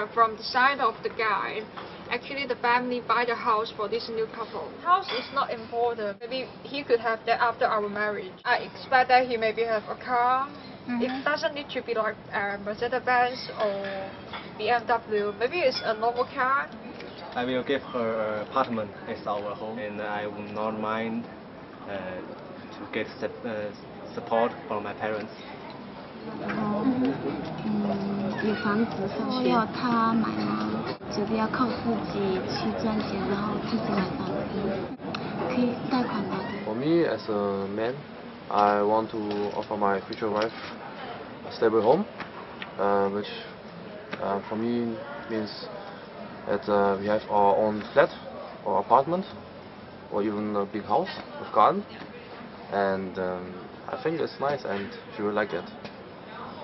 from the side of the guy, actually the family buy the house for this new couple. House is not important. Maybe he could have that after our marriage. I expect that he maybe have a car. It doesn't need to be like Mercedes-Benz or BMW. Maybe it's a normal car. I will give her an apartment as our home, and I will not mind to get support from my parents. 有房子是需要他买吗？觉得要靠自己去赚钱，然后自己买房子，可以贷款吗？ For me, as a man, I want to offer my future wife a stable home, which for me means that we have our own flat or apartment, or even a big house with garden, and I think it's nice, and she will like it.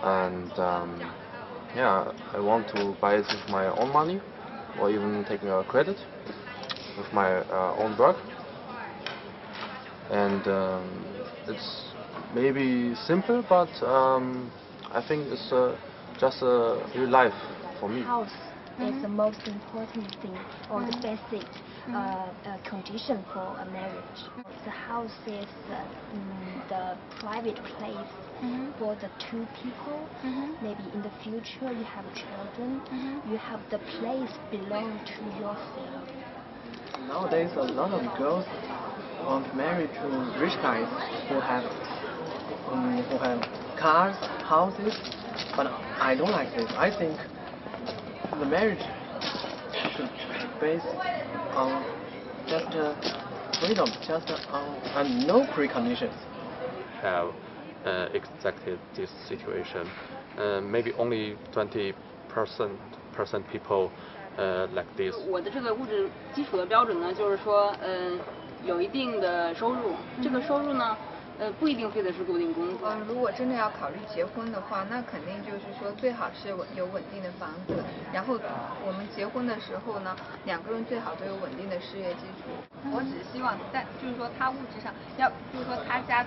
And yeah, I want to buy it with my own money, or even taking a credit with my own work. And it's maybe simple, but I think it's just a real life for me. House is the most important thing, or the basic condition for a marriage. The house is the private place for the two people. Maybe in the future you have children, you have the place belong to yourself. Nowadays, a lot of girls want to marry to rich guys who have cars, houses, but I don't like this. I think the marriage should be based on just freedom, just on no preconditions. Have exactly this situation. Maybe only 20% people like this. 我的这个物质基础的标准呢，就是说，有一定的收入。这个收入呢，不一定非得是固定工资。如果真的要考虑结婚的话，那肯定就是说最好是有稳定的房子，然后我们结婚的时候呢，两个人最好都有稳定的事业基础。我只是希望，但就是说他物质上要，就是说他家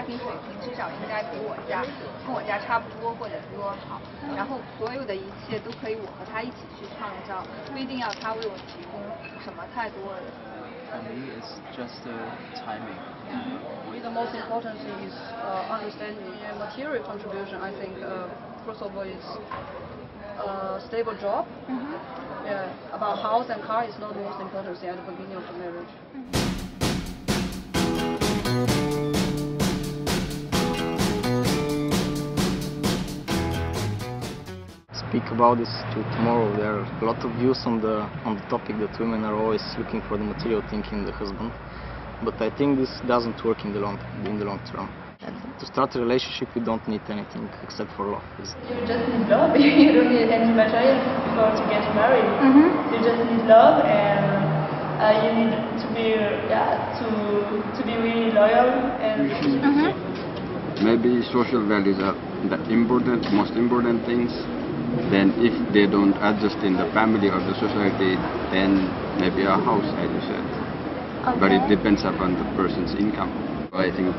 庭水平至少应该比我家跟我家差不多，或者比我好。然后所有的一切都可以我和他一起去创造，不一定要他为我提供什么太多的。For me, it's just timing. For me, the most important thing is understanding material contribution. I think first of all is a stable job. Yeah, about house and car is not the most important thing at the beginning of the marriage. Speak about this to tomorrow. There are a lot of views on the topic that women are always looking for the material thing in the husband, but I think this doesn't work in the long term. And to start a relationship, you don't need anything except for love. You just need love. You don't need any material before to get married. You just need love, and you need to be to be really loyal and. Maybe social values are the most important things. Then if they don't adjust in the family or the society, then maybe a house, as you said. Okay. But it depends upon the person's income. I think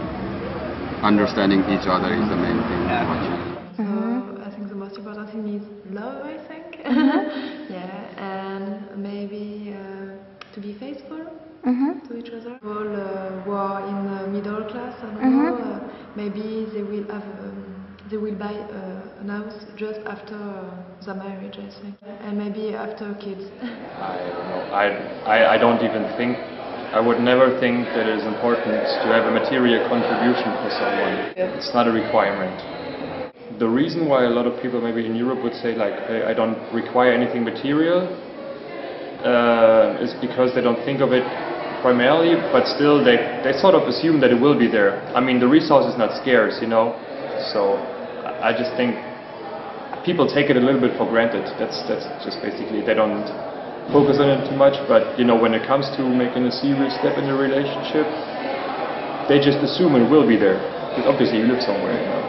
understanding each other is the main thing. I think the most important thing is love, I think. Yeah, and maybe to be faithful to each other. People who are in the middle class, I don't know, maybe they will have they will buy an house just after the marriage, I think, and maybe after kids. I don't know. I don't even think. I would never think that it is important to have a material contribution for someone. It's not a requirement. The reason why a lot of people maybe in Europe would say like, hey, I don't require anything material, is because they don't think of it primarily, but still they sort of assume that it will be there. I mean, the resource is not scarce, you know, so I just think people take it a little bit for granted. That's just basically, they don't focus on it too much, but you know, when it comes to making a serious step in the relationship, they just assume it will be there, because obviously you live somewhere, you know.